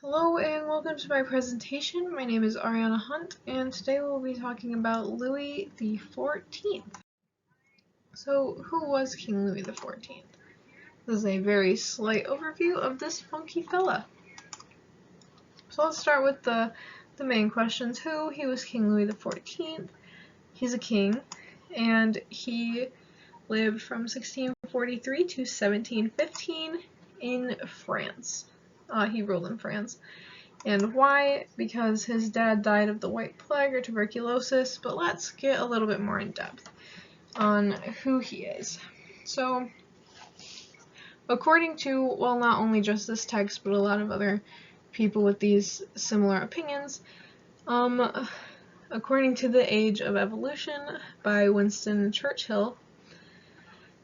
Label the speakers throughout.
Speaker 1: Hello and welcome to my presentation. My name is Ariana Hunt and today we'll be talking about Louis XIV. So who was King Louis XIV? This is a very slight overview of this funky fella. So let's start with the main questions. He was King Louis XIV. He's a king and he lived from 1643 to 1715 in France. He ruled in France. And why? Because his dad died of the White Plague or tuberculosis, but let's get a little bit more in depth on who he is. So, according to, well, not only just this text, but a lot of other people with these similar opinions, according to The Age of Evolution by Winston Churchill,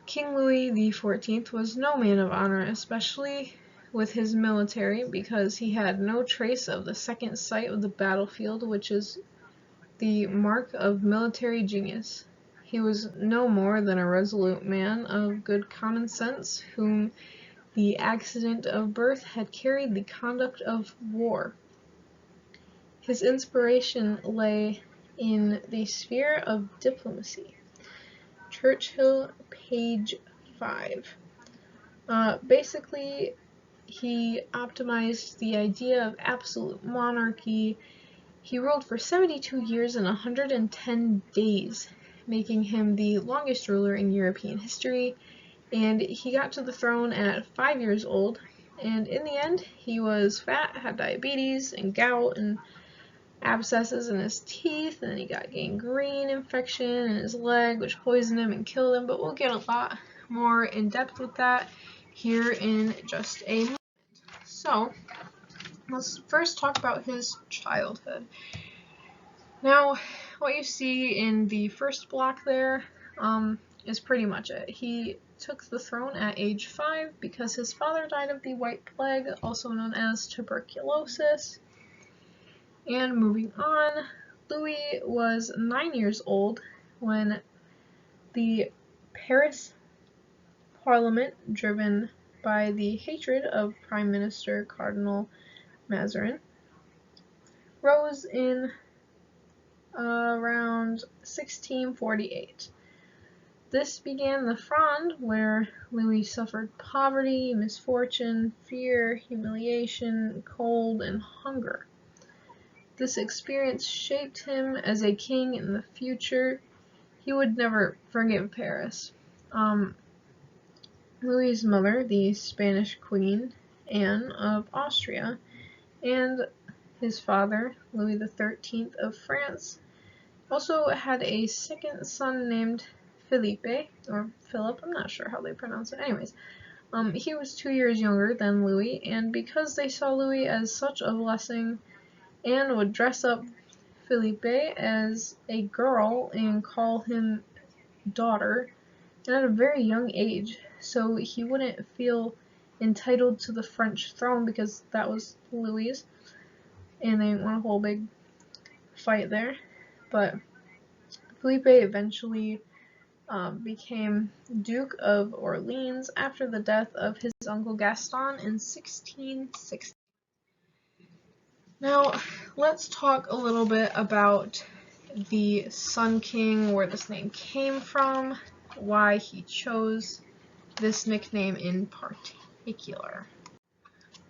Speaker 1: King Louis XIV was no man of honor, especially with his military, because he had no trace of the second sight of the battlefield, which is the mark of military genius. He was no more than a resolute man of good common sense, whom the accident of birth had carried the conduct of war. His inspiration lay in the sphere of diplomacy. Churchill, page 5. Basically, he optimized the idea of absolute monarchy. He ruled for 72 years and 110 days, making him the longest ruler in European history, and he got to the throne at 5 years old, and in the end, he was fat, had diabetes, and gout, and abscesses in his teeth, and then he got gangrene infection in his leg, which poisoned him and killed him, but we'll get a lot more in depth with that here in just a moment. So, let's first talk about his childhood. Now, what you see in the first block there is pretty much it. He took the throne at age 5 because his father died of the White Plague, also known as tuberculosis. And moving on, Louis was 9 years old when the Paris Parliament, driven by the hatred of Prime Minister Cardinal Mazarin, rose in around 1648. This began the Fronde, where Louis suffered poverty, misfortune, fear, humiliation, cold, and hunger. This experience shaped him as a king in the future. He would never forgive Paris. Louis's mother, the Spanish Queen Anne of Austria, and his father, Louis XIII of France, also had a second son named Philippe, or Philip, I'm not sure how they pronounce it. Anyways, he was 2 years younger than Louis, and because they saw Louis as such a blessing, Anne would dress up Philippe as a girl and call him daughter, and at a very young age, so he wouldn't feel entitled to the French throne because that was Louis', and they won a whole big fight there. But Philippe eventually became Duke of Orleans after the death of his uncle Gaston in 1660. Now, let's talk a little bit about the Sun King, where this name came from, why he chose this nickname in particular.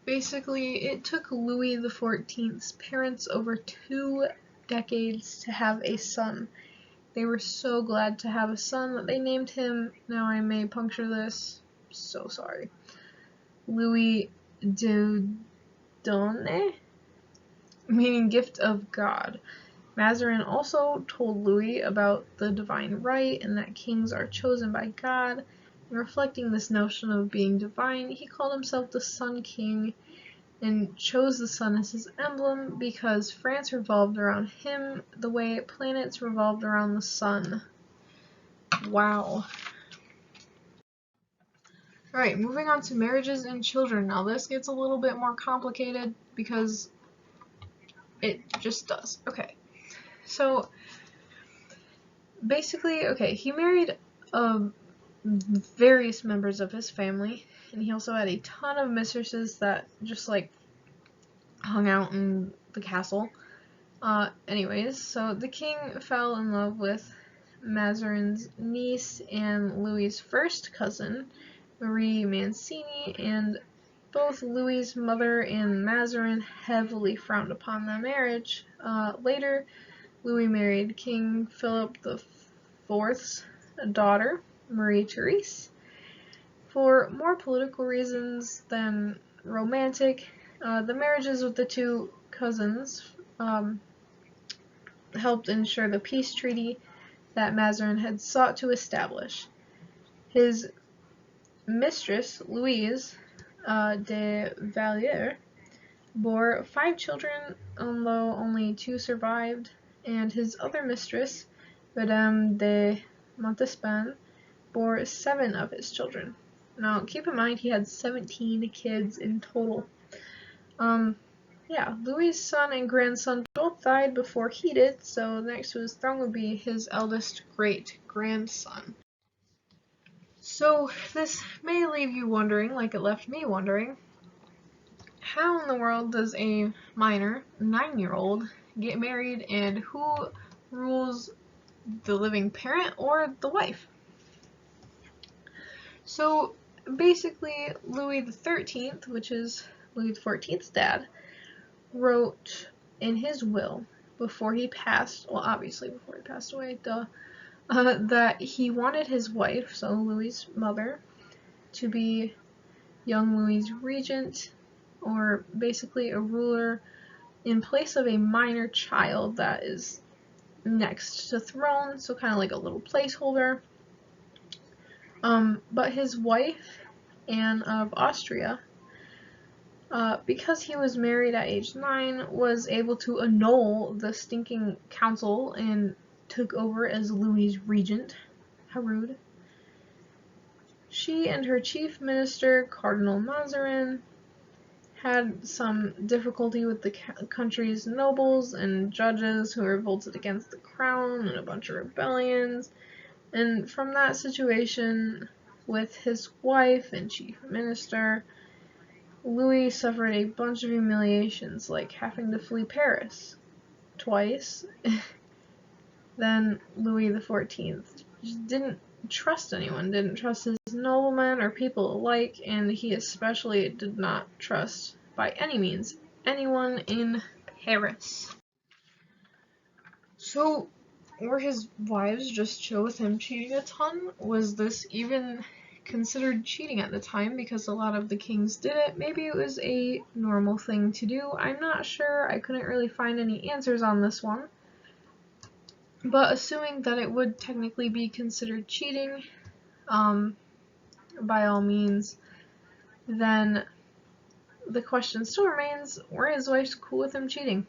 Speaker 1: Basically, it took Louis XIV's parents over 2 decades to have a son. They were so glad to have a son that they named him, now I may puncture this, so sorry, Louis Dieudonné, meaning gift of God. Mazarin also told Louis about the divine right and that kings are chosen by God. And reflecting this notion of being divine, he called himself the Sun King and chose the sun as his emblem because France revolved around him the way planets revolved around the sun. Wow. Alright, moving on to marriages and children. Now this gets a little bit more complicated because it just does. Okay. So, basically, he married various members of his family, and he also had a ton of mistresses that just, hung out in the castle. Anyways, so the king fell in love with Mazarin's niece and Louis's first cousin, Marie Mancini, and both Louis's mother and Mazarin heavily frowned upon the marriage. Later, Louis married King Philip IV's daughter, Marie Therese. For more political reasons than romantic, the marriages with the two cousins helped ensure the peace treaty that Mazarin had sought to establish. His mistress, Louise de Valier, bore 5 children, although only 2 survived, and his other mistress, Madame de Montespan, bore 7 of his children. Now, keep in mind he had 17 kids in total. Louis's son and grandson both died before he did, so next to his throne would be his eldest great-grandson. So this may leave you wondering, like it left me wondering, how in the world does a minor, 9-year-old, get married, and who rules the living parent or the wife? So basically, Louis XIII, which is Louis XIV's dad, wrote in his will before he passed, well, obviously before he passed away, that he wanted his wife, so Louis's mother, to be young Louis's regent, or basically a ruler in place of a minor child that is next to throne, so kind of like a little placeholder. But his wife, Anne of Austria, because he was married at age 9, was able to annul the stinking council and took over as Louis's regent. How rude. She and her chief minister, Cardinal Mazarin, had some difficulty with the country's nobles and judges who revolted against the crown and a bunch of rebellions. And from that situation with his wife and chief minister, Louis suffered a bunch of humiliations, like having to flee Paris twice. Then Louis XIV just didn't trust anyone, didn't trust his noblemen or people alike, and he especially did not trust, by any means, anyone in Paris. So, were his wives just chill with him cheating a ton? Was this even considered cheating at the time, because a lot of the kings did it? Maybe it was a normal thing to do. I'm not sure. I couldn't really find any answers on this one. But assuming that it would technically be considered cheating, by all means, then the question still remains, were his wives cool with him cheating?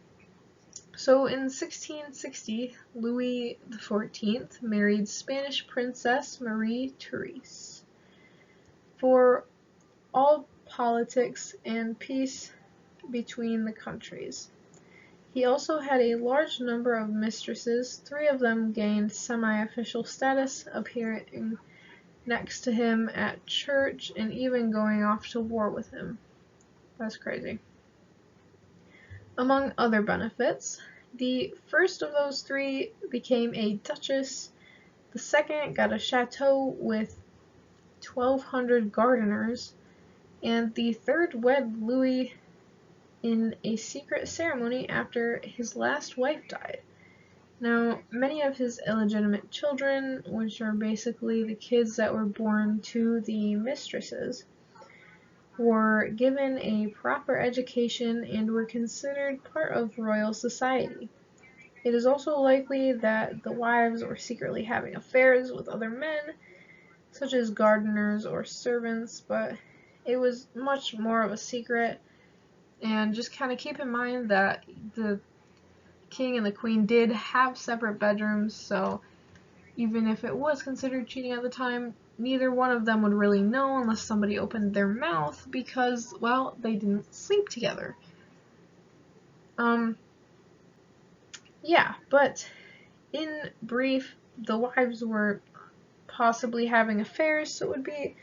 Speaker 1: So in 1660, Louis XIV married Spanish Princess Marie Therese. For all politics and peace between the countries. He also had a large number of mistresses. 3 of them gained semi-official status, appearing next to him at church and even going off to war with him. That's crazy. Among other benefits, the first of those 3 became a duchess, the second got a chateau with 1,200 gardeners, and the third wed Louis in a secret ceremony after his last wife died. Now, many of his illegitimate children, which are basically the kids that were born to the mistresses, were given a proper education and were considered part of royal society. It is also likely that the wives were secretly having affairs with other men, such as gardeners or servants, but it was much more of a secret. And just kind of keep in mind that the king and the queen did have separate bedrooms, so even if it was considered cheating at the time, neither one of them would really know unless somebody opened their mouth because, well, they didn't sleep together. But in brief, the wives were possibly having affairs, so it would be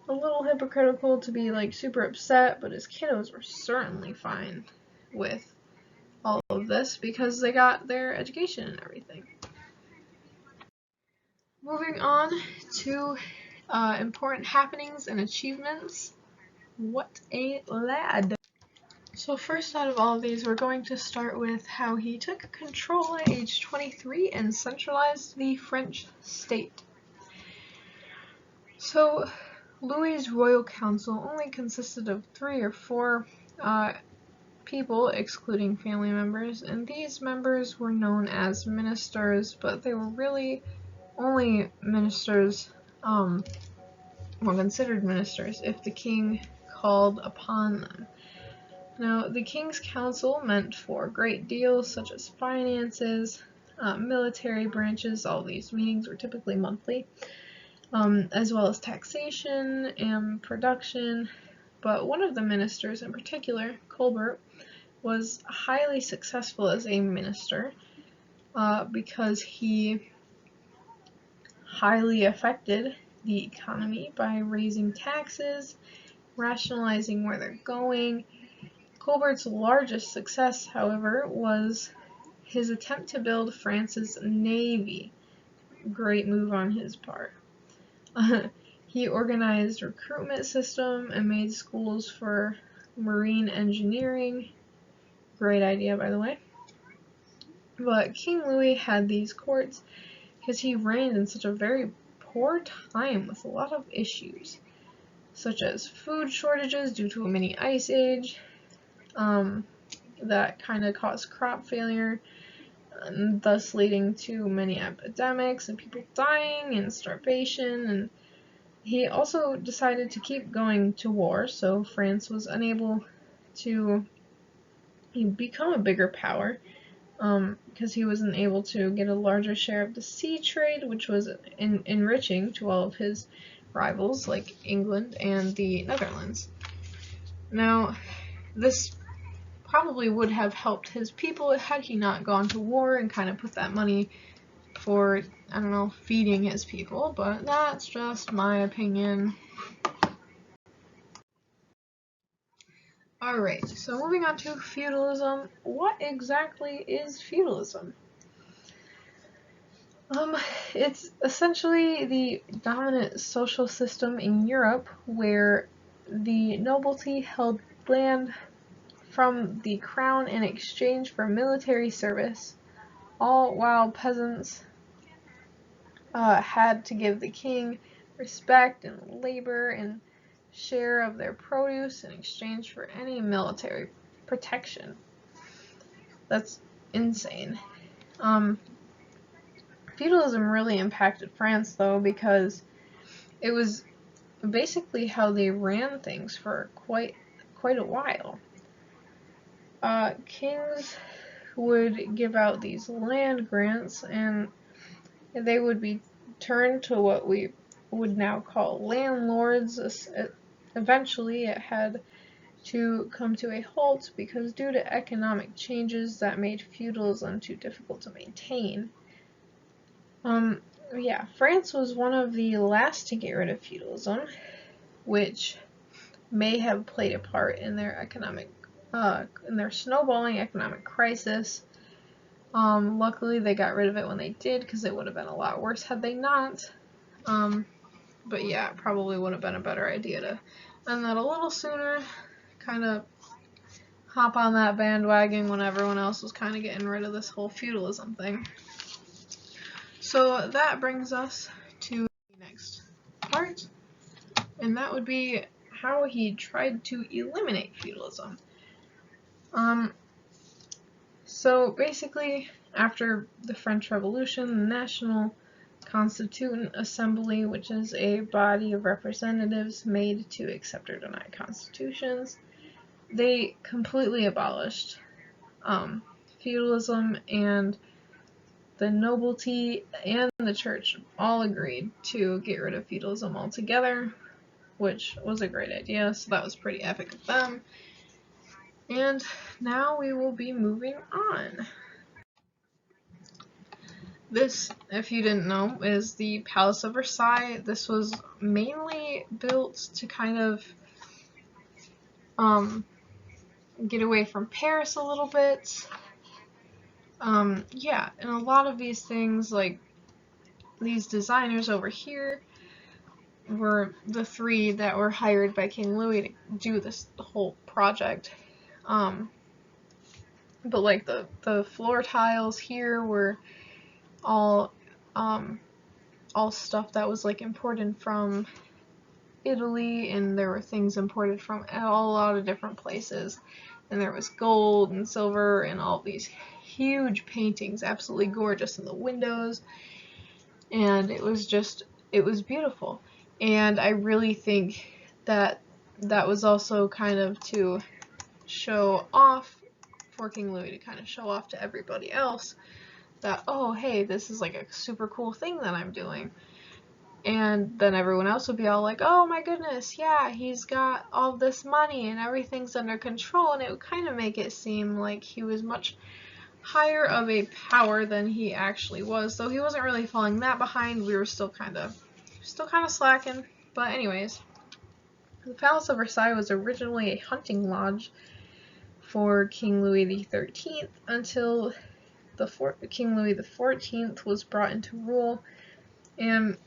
Speaker 1: a little hypocritical to be like super upset, but his kiddos were certainly fine. with all of this because they got their education and everything. Moving on to important happenings and achievements. What a lad! So first out of all of these, we're going to start with how he took control at age 23 and centralized the French state. So Louis's royal council only consisted of 3 or 4 people, excluding family members, and these members were known as ministers, but they were really only ministers, considered ministers, if the king called upon them. Now, the king's council meant for great deals such as finances, military branches. All these meetings were typically monthly, as well as taxation and production. But one of the ministers in particular, Colbert, was highly successful as a minister because he highly affected the economy by raising taxes, rationalizing where they're going. Colbert's largest success, however, was his attempt to build France's navy. Great move on his part. He organized a recruitment system and made schools for marine engineering. Great idea, by the way. But King Louis had these courts because he reigned in such a very poor time with a lot of issues, such as food shortages due to a mini ice age, that kind of caused crop failure, and thus leading to many epidemics and people dying and starvation. And he also decided to keep going to war, so France was unable to become a bigger power because he wasn't able to get a larger share of the sea trade, which was enriching to all of his rivals like England and the Netherlands. Now, this probably would have helped his people had he not gone to war and kind of put that money for, I don't know, feeding his people, but that's just my opinion. Alright, so moving on to feudalism. What exactly is feudalism? It's essentially the dominant social system in Europe where the nobility held land from the crown in exchange for military service, all while peasants had to give the king respect and labor and share of their produce in exchange for any military protection. That's insane. Feudalism really impacted France, though, because it was basically how they ran things for quite a while. Kings would give out these land grants, and they would be turned to what we would now call landlords. Eventually, it had to come to a halt because due to economic changes that made feudalism too difficult to maintain. France was one of the last to get rid of feudalism, which may have played a part in their snowballing economic crisis. Luckily, they got rid of it when they did, because it would have been a lot worse had they not. But yeah, it probably would have been a better idea to end that a little sooner, kind of hop on that bandwagon when everyone else was kind of getting rid of this whole feudalism thing. So that brings us to the next part, and that would be how he tried to eliminate feudalism. So basically, after the French Revolution, the National Constituent Assembly, which is a body of representatives made to accept or deny constitutions, they completely abolished feudalism, and the nobility and the church all agreed to get rid of feudalism altogether, which was a great idea, so that was pretty epic of them. And now we will be moving on. This, if you didn't know, is the Palace of Versailles. This was mainly built to kind of get away from Paris a little bit. Yeah, and a lot of these things, like these designers over here, were the three that were hired by King Louis to do this whole project. But like the floor tiles here were all stuff that was like imported from Italy, and there were things imported from a lot of different places. And there was gold and silver and all these huge paintings, absolutely gorgeous in the windows. And it was beautiful. And I really think that that was also kind of to show off for King Louis, to kind of show off to everybody else that, oh, hey, this is like a super cool thing that I'm doing. And then everyone else would be all like, oh my goodness, yeah, he's got all this money and everything's under control, and it would kind of make it seem like he was much higher of a power than he actually was. Though he wasn't really falling that behind, we were still kind of slacking. But anyways, the Palace of Versailles was originally a hunting lodge for King Louis XIII until King Louis XIV was brought into rule, and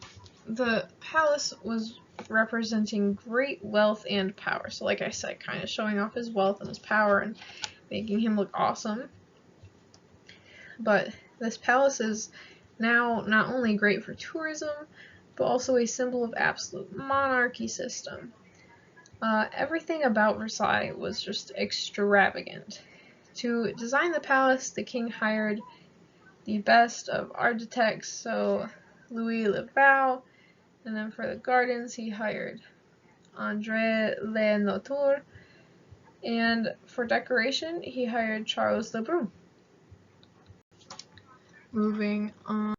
Speaker 1: the palace was representing great wealth and power. So like I said, kind of showing off his wealth and his power and making him look awesome. But this palace is now not only great for tourism, but also a symbol of absolute monarchy system. Everything about Versailles was just extravagant. To design the palace, the king hired the best of architects, so Louis Leval, and then for the gardens he hired André Lenoir, and for decoration he hired Charles Lebrun. Moving on,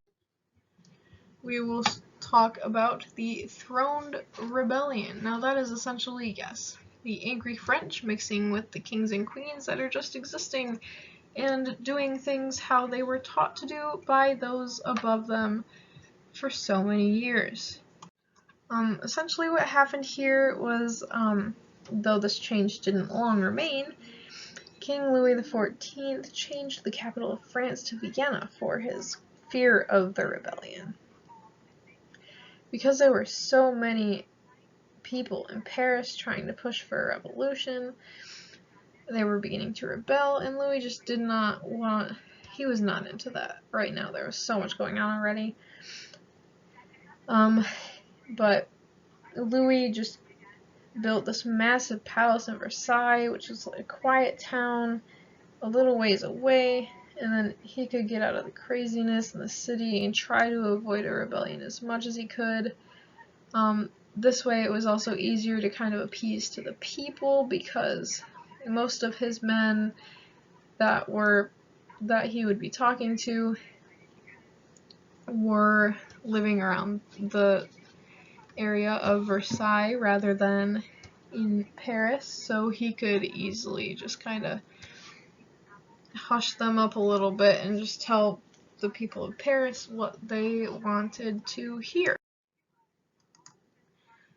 Speaker 1: we will talk about the Throned Rebellion. Now that is essentially, yes, the angry French mixing with the kings and queens that are just existing and doing things how they were taught to do by those above them for so many years. Essentially what happened here was, though this change didn't long remain, King Louis XIV changed the capital of France to Vienna for his fear of the rebellion. Because there were so many people in Paris trying to push for a revolution, they were beginning to rebel, and Louis just did not want, he was not into that right now. There was so much going on already. But Louis just built this massive palace in Versailles, which is a quiet town a little ways away, and then he could get out of the craziness in the city and try to avoid a rebellion as much as he could. This way it was also easier to kind of appease to the people, because most of his men that he would be talking to were living around the area of Versailles rather than in Paris, so he could easily just kind of hush them up a little bit and just tell the people of Paris what they wanted to hear.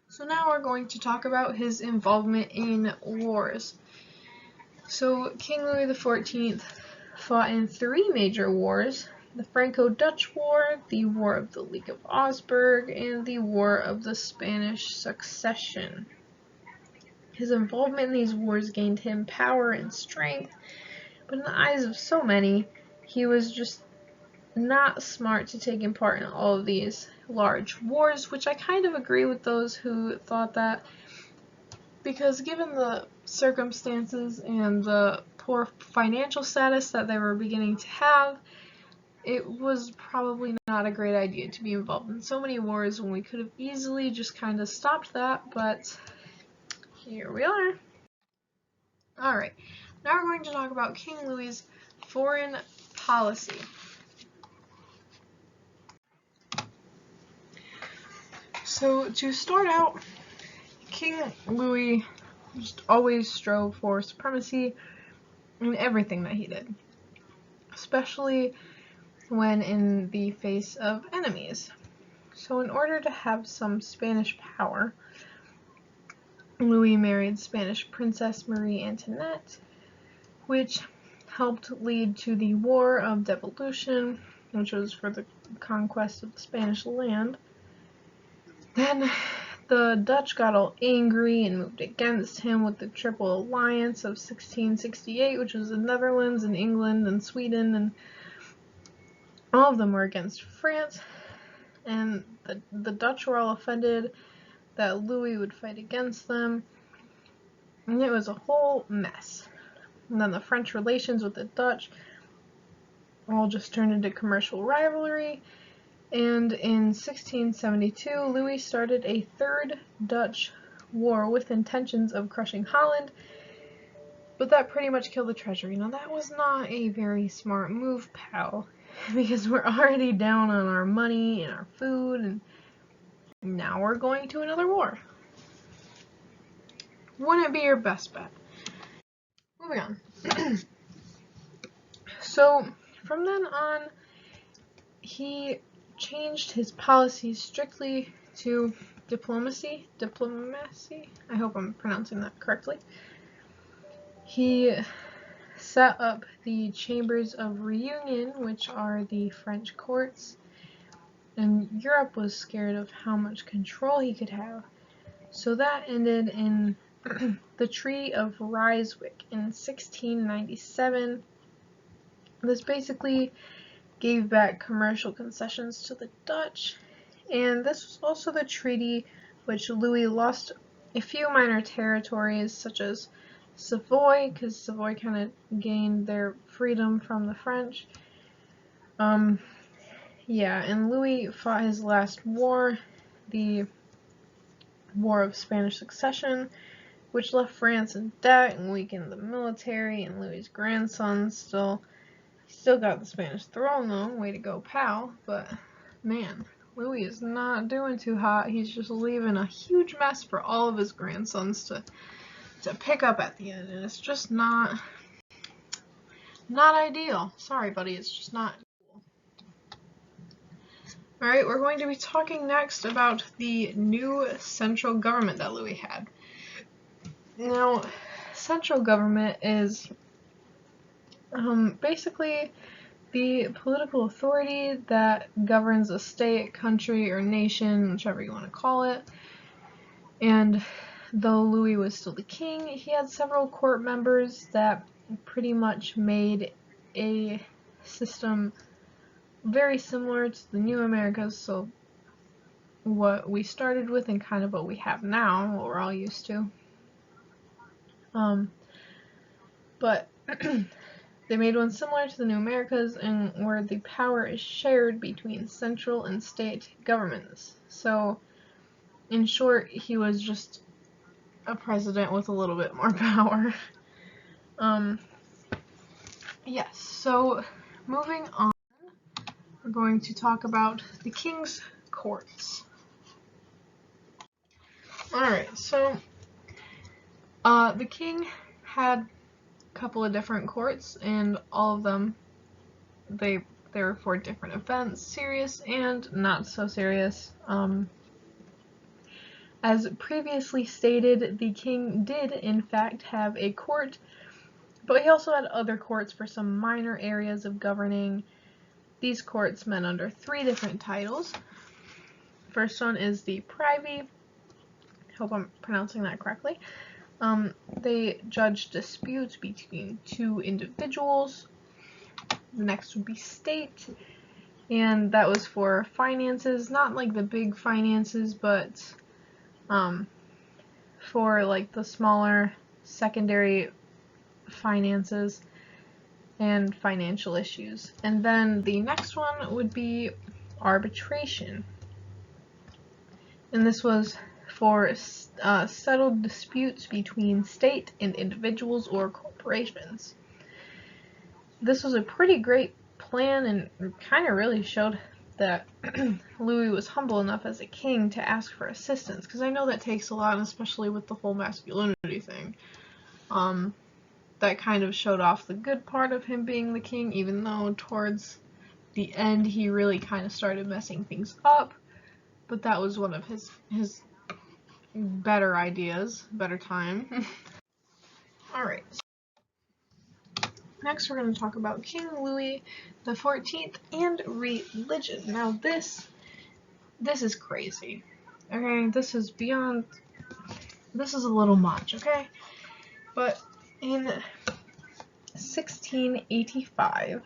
Speaker 1: So now we're going to talk about his involvement in wars. So King Louis XIV fought in 3 major wars: the Franco-Dutch War, the War of the League of Augsburg, and the War of the Spanish Succession. His involvement in these wars gained him power and strength, but in the eyes of so many, he was just not smart to take part in all of these large wars, which I kind of agree with those who thought that, because given the circumstances and the poor financial status that they were beginning to have, it was probably not a great idea to be involved in so many wars when we could have easily just kind of stopped that, but here we are. Alright, now we're going to talk about King Louis's foreign policy. So to start out, King Louis just always strove for supremacy in everything that he did, especially when in the face of enemies. So in order to have some Spanish power, Louis married Spanish Princess Marie Antoinette, which helped lead to the War of Devolution, which was for the conquest of the Spanish land. Then the Dutch got all angry and moved against him with the Triple Alliance of 1668, which was the Netherlands and England and Sweden, and all of them were against France. And the Dutch were all offended that Louis would fight against them, and it was a whole mess. And then the French relations with the Dutch all just turned into commercial rivalry, and in 1672 Louis started a third Dutch war with intentions of crushing Holland, but that pretty much killed the treasury. Now that was not a very smart move, pal, because we're already down on our money and our food, and now we're going to another war. Wouldn't be your best bet. Moving on. So, from then on, he changed his policies strictly to diplomacy. I hope I'm pronouncing that correctly. He set up the Chambers of Reunion, which are the French courts, and Europe was scared of how much control he could have. So that ended in the Treaty of Ryswick in 1697. This basically gave back commercial concessions to the Dutch, and this was also the treaty which Louis lost a few minor territories, such as Savoy, because Savoy kind of gained their freedom from the French. Yeah, and Louis fought his last war, the War of Spanish Succession, which left France in debt and weakened the military, and Louis's grandson still got the Spanish throne though. Way to go, pal. But man, Louis is not doing too hot. He's just leaving a huge mess for all of his grandsons to pick up at the end, and it's just not ideal. Sorry, buddy, it's just not cool. Alright, we're going to be talking next about the new central government that Louis had. Now, central government is basically the political authority that governs a state, country, or nation, whichever you want to call it. And though Louis was still the king, he had several court members that pretty much made a system very similar to the New Americas, so what we started with and kind of what we have now, what we're all used to. But they made one similar to the New Americas, and where the power is shared between central and state governments. So, in short, he was just a president with a little bit more power. Yes, so moving on, we're going to talk about the king's courts. Alright, so the king had a couple of different courts, and all of them, they were for different events, serious and not so serious. As previously stated, the king did in fact have a court, but he also had other courts for some minor areas of governing. These courts met under 3 different titles. First one is the privy. Hope I'm pronouncing that correctly. They judged disputes between 2 individuals. The next would be state, and that was for finances, not like the big finances, but for like the smaller secondary finances and financial issues. And then the next one would be arbitration, and this was for settled disputes between state and individuals or corporations. This was a pretty great plan, and kind of really showed that Louis was humble enough as a king to ask for assistance, because I know that takes a lot, especially with the whole masculinity thing. That kind of showed off the good part of him being the king, even though towards the end he really kind of started messing things up. But that was one of his better ideas, better time. Alright. Next, we're going to talk about King Louis XIV and religion. Now, this is crazy. Okay, this is beyond. This is a little much. Okay, but in 1685,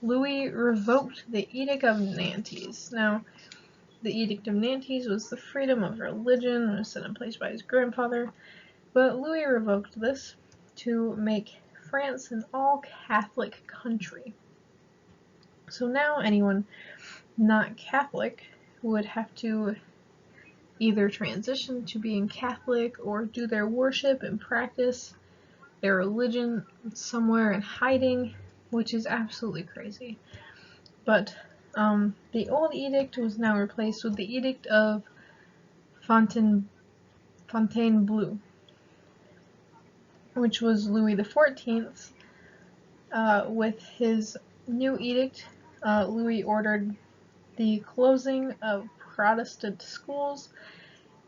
Speaker 1: Louis revoked the Edict of Nantes. Now, the Edict of Nantes was the freedom of religion and was set in place by his grandfather, but Louis revoked this to make France an all-Catholic country. So now anyone not Catholic would have to either transition to being Catholic or do their worship and practice their religion somewhere in hiding, which is absolutely crazy. But the old edict was now replaced with the Edict of Fontainebleau, which was Louis XIV. With his new edict, Louis ordered the closing of Protestant schools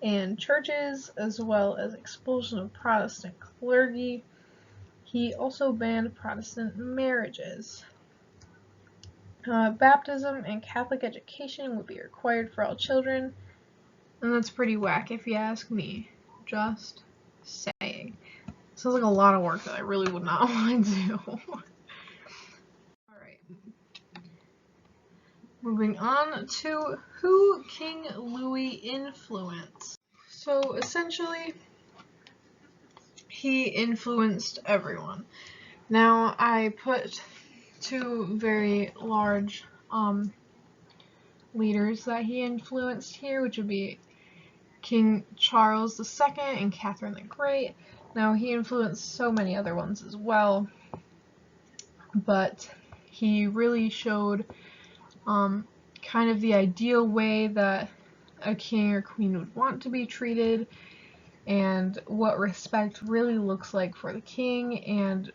Speaker 1: and churches, as well as expulsion of Protestant clergy. He also banned Protestant marriages. Baptism and Catholic education would be required for all children, and that's pretty whack if you ask me. Just saying. Sounds like a lot of work that I really would not want to do. Alright. Moving on to who King Louis influenced. So essentially, he influenced everyone. Now, I put two very large leaders that he influenced here, which would be King Charles II and Catherine the Great. Now, he influenced so many other ones as well, but he really showed kind of the ideal way that a king or queen would want to be treated, and what respect really looks like for the king, and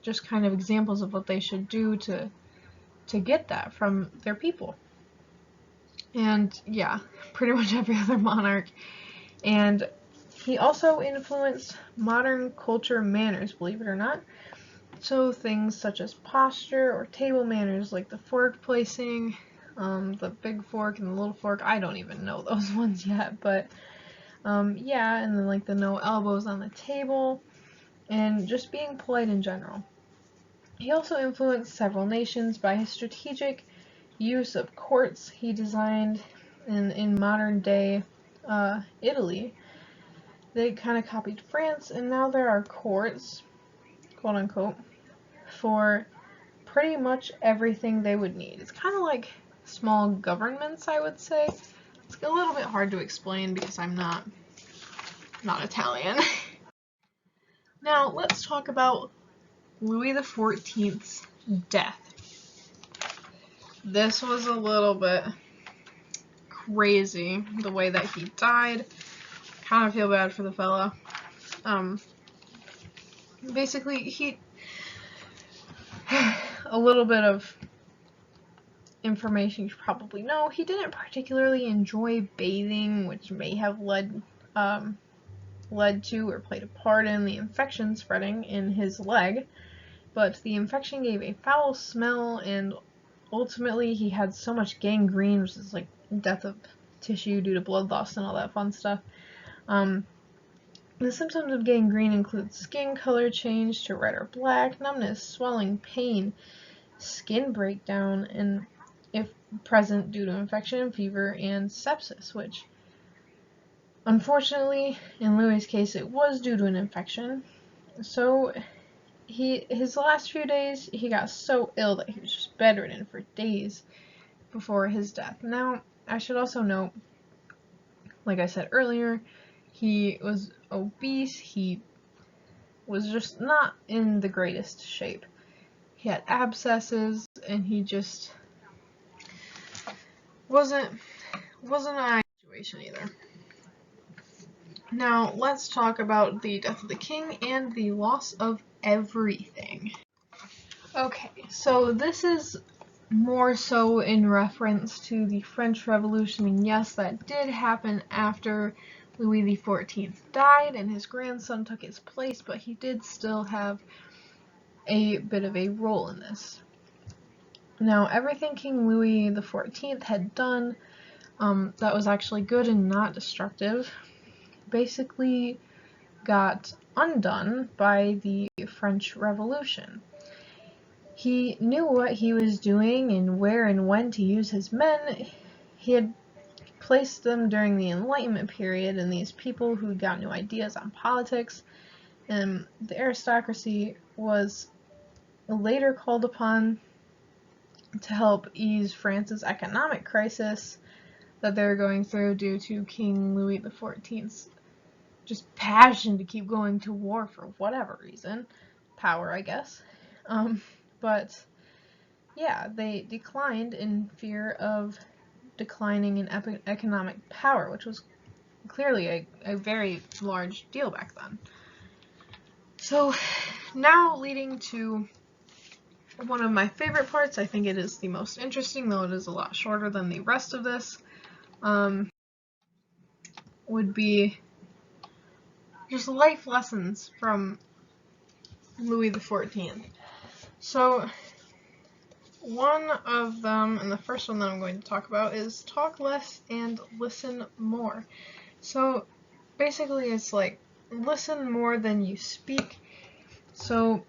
Speaker 1: just kind of examples of what they should do to get that from their people. And yeah, pretty much every other monarch. And he also influenced modern culture manners, believe it or not. So things such as posture or table manners, like the fork placing, the big fork and the little fork. I don't even know those ones yet, but yeah, and then like the no elbows on the table, and just being polite in general. He also influenced several nations by his strategic use of courts he designed in modern day Italy. They kind of copied France, and now there are courts, quote unquote, for pretty much everything they would need. It's kind of like small governments, I would say. It's a little bit hard to explain because I'm not Italian. Now, let's talk about Louis XIV's death. This was a little bit crazy, the way that he died. Kind of feel bad for the fella. Basically, he... a little bit of information you probably know. He didn't particularly enjoy bathing, which may have led to or played a part in the infection spreading in his leg. But the infection gave a foul smell, and ultimately he had so much gangrene, which is like death of tissue due to blood loss and all that fun stuff. The symptoms of gangrene include skin color change to red or black, numbness, swelling, pain, skin breakdown, and if present due to infection, fever, and sepsis, which unfortunately in Louis' case it was due to an infection. So his last few days he got so ill that he was just bedridden for days before his death. Now, I should also note, like I said earlier, he was obese, he was just not in the greatest shape. He had abscesses, and he just wasn't an ideal situation either. Now, let's talk about the death of the king and the loss of everything. Okay, so this is more so in reference to the French Revolution, and yes, that did happen after Louis XIV died and his grandson took his place, but he did still have a bit of a role in this. Now, everything King Louis XIV had done that was actually good and not destructive basically got undone by the French Revolution. He knew what he was doing and where and when to use his men. He had placed them during the Enlightenment period, and these people who got new ideas on politics, and the aristocracy was later called upon to help ease France's economic crisis that they were going through due to King Louis XIV's just passion to keep going to war for whatever reason. Power, I guess. But yeah, they declined in fear of declining in economic power, which was clearly a very large deal back then. So now leading to one of my favorite parts, I think it is the most interesting, though it is a lot shorter than the rest of this, would be just life lessons from Louis XIV. So one of them, and the first one that I'm going to talk about, is talk less and listen more. So basically it's like listen more than you speak, so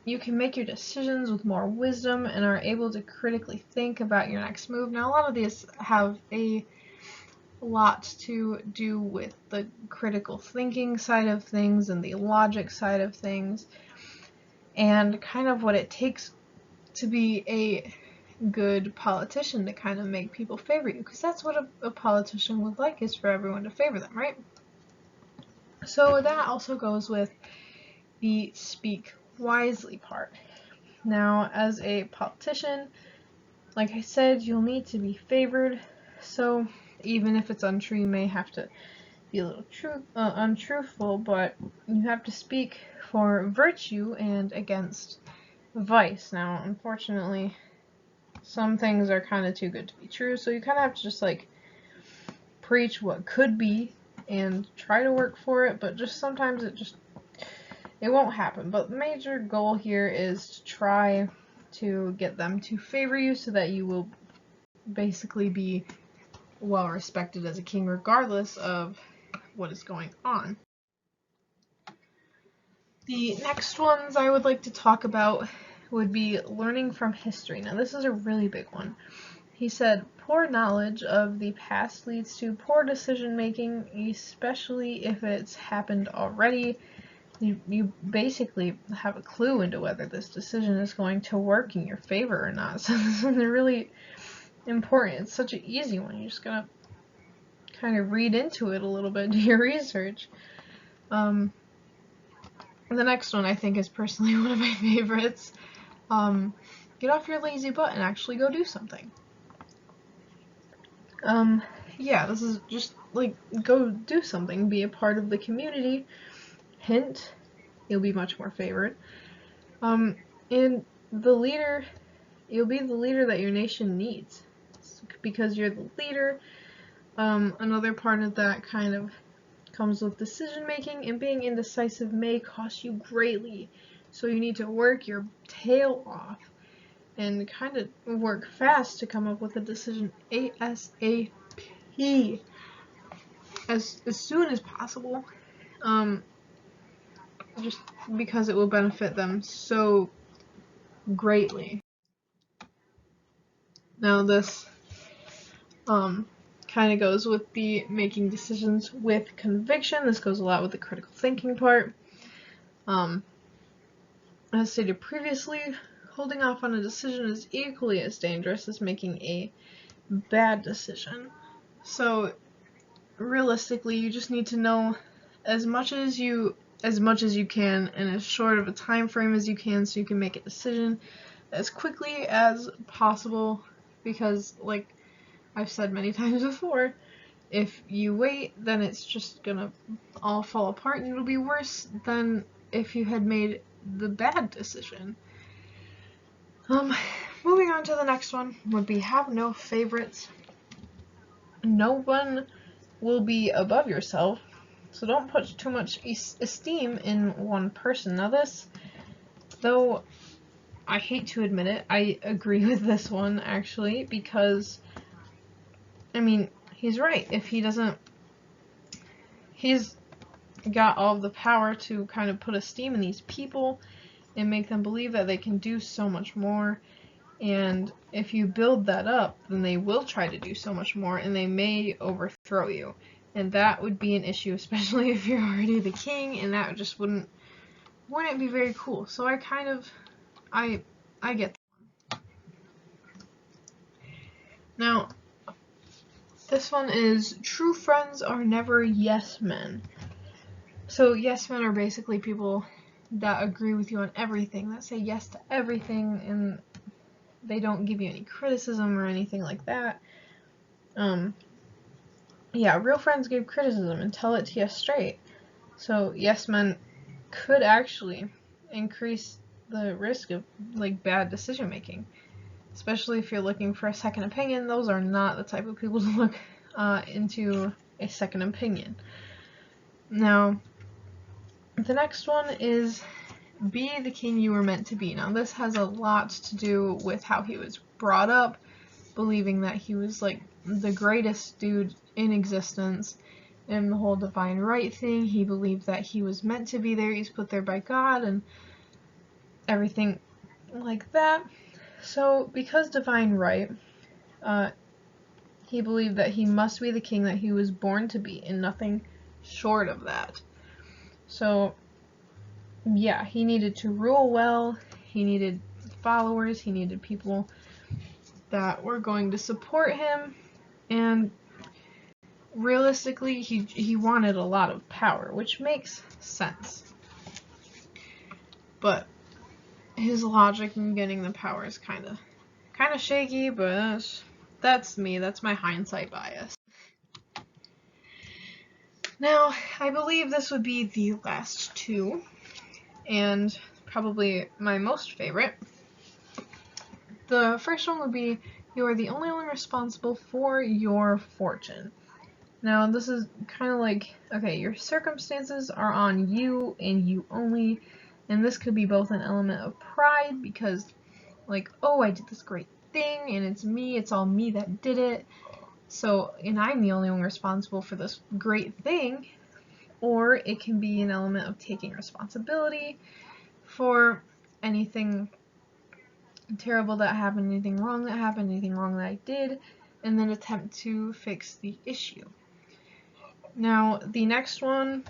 Speaker 1: you can make your decisions with more wisdom and are able to critically think about your next move. Now, a lot of these have a lot to do with the critical thinking side of things and the logic side of things, and kind of what it takes to be a good politician to kind of make people favor you, because that's what a politician would like, is for everyone to favor them, right? So that also goes with the speak wisely part. Now, as a politician, like I said, you'll need to be favored, so even if it's untrue, you may have to be a little untruthful, but you have to speak for virtue and against vice. Now, unfortunately, some things are kind of too good to be true, so you kind of have to just like preach what could be and try to work for it, but just sometimes it won't happen. But the major goal here is to try to get them to favor you so that you will basically be well respected as a king regardless of what is going on. The next ones I would like to talk about would be learning from history. Now, this is a really big one. He said, poor knowledge of the past leads to poor decision making, especially if it's happened already. You basically have a clue into whether this decision is going to work in your favor or not. So this is really important. It's such an easy one. You're just gonna kind of read into it a little bit, do your research. The next one I think is personally one of my favorites. Get off your lazy butt and actually go do something. Yeah, this is just like, go do something, be a part of the community. Hint, you'll be much more favored. And the leader, you'll be the leader that your nation needs. Because you're the leader, another part of that kind of comes with decision making, and being indecisive may cost you greatly. So you need to work your tail off and kind of work fast to come up with a decision ASAP. As soon as possible. Just because it will benefit them so greatly. Now this kind of goes with the making decisions with conviction. This goes a lot with the critical thinking part. As stated previously, holding off on a decision is equally as dangerous as making a bad decision. So realistically, you just need to know as much as you can in as short of a time frame as you can, so you can make a decision as quickly as possible, because like I've said many times before, if you wait, then it's just gonna all fall apart and it'll be worse than if you had made the bad decision. Moving on to the next one would be have no favorites. No one will be above yourself, so don't put too much esteem in one person. Now this, though I hate to admit it, I agree with this one, actually, because, I mean, he's right. If he doesn't, he's got all of the power to kind of put a steam in these people and make them believe that they can do so much more, and if you build that up, then they will try to do so much more, and they may overthrow you, and that would be an issue, especially if you're already the king, and that just wouldn't be very cool. So I kind of, I get that. Now, this one is, true friends are never yes men. So yes men are basically people that agree with you on everything, that say yes to everything, and they don't give you any criticism or anything like that. Yeah, real friends give criticism and tell it to you straight. So yes men could actually increase the risk of like bad decision making, especially if you're looking for a second opinion. Those are not the type of people to look into a second opinion. Now, the next one is, be the king you were meant to be. Now this has a lot to do with how he was brought up, believing that he was like the greatest dude in existence, and the whole divine right thing. He believed that he was meant to be there, he's put there by God, and everything like that. So because divine right, he believed that he must be the king that he was born to be, and nothing short of that. So yeah, he needed to rule well, he needed followers, he needed people that were going to support him, and realistically, he wanted a lot of power, which makes sense. But his logic in getting the power is kind of shaky, but that's me, that's my hindsight bias. Now, I believe this would be the last two, and probably my most favorite. The first one would be, you are the only one responsible for your fortune. Now, this is kind of like, okay, your circumstances are on you and you only, and this could be both an element of pride because, like, oh, I did this great thing and it's me, it's all me that did it, so, and I'm the only one responsible for this great thing, or it can be an element of taking responsibility for anything terrible that happened, anything wrong that happened, anything wrong that I did, and then attempt to fix the issue. Now, the next one,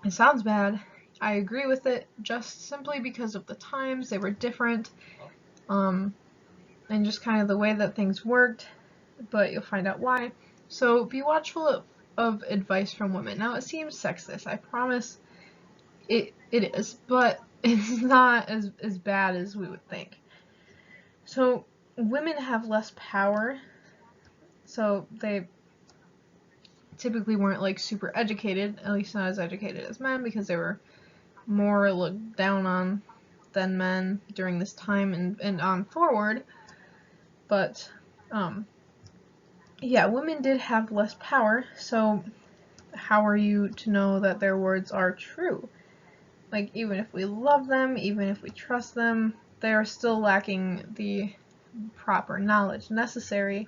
Speaker 1: it sounds bad. I agree with it, just simply because of the times, they were different, and just kind of the way that things worked, but you'll find out why. So be watchful of advice from women. Now, it seems sexist, I promise it is, but it's not as bad as we would think. So women have less power, so they typically weren't like super educated, at least not as educated as men, because they were more looked down on than men during this time and on forward. But yeah, women did have less power, so how are you to know that their words are true? Like, even if we love them, even if we trust them, they are still lacking the proper knowledge necessary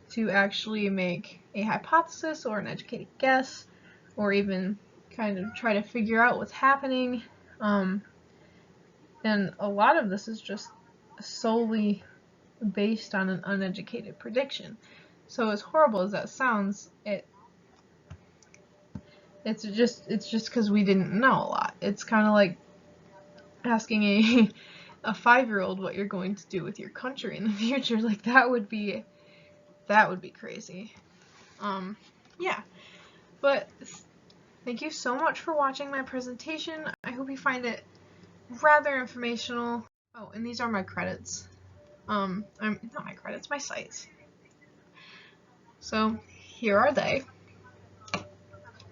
Speaker 1: to actually make a hypothesis or an educated guess, or even kind of try to figure out what's happening. And a lot of this is just solely based on an uneducated prediction. So as horrible as that sounds, it's just because we didn't know a lot. It's kind of like asking a 5-year-old what you're going to do with your country in the future. Like, that would be crazy. Yeah, but thank you so much for watching my presentation. I hope you find it rather informational. Oh, and these are my credits. Not my credits, my sites. So here are they.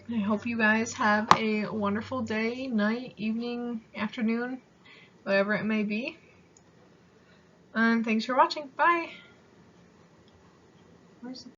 Speaker 1: I hope you guys have a wonderful day, night, evening, afternoon, whatever it may be. And thanks for watching. Bye! Where's the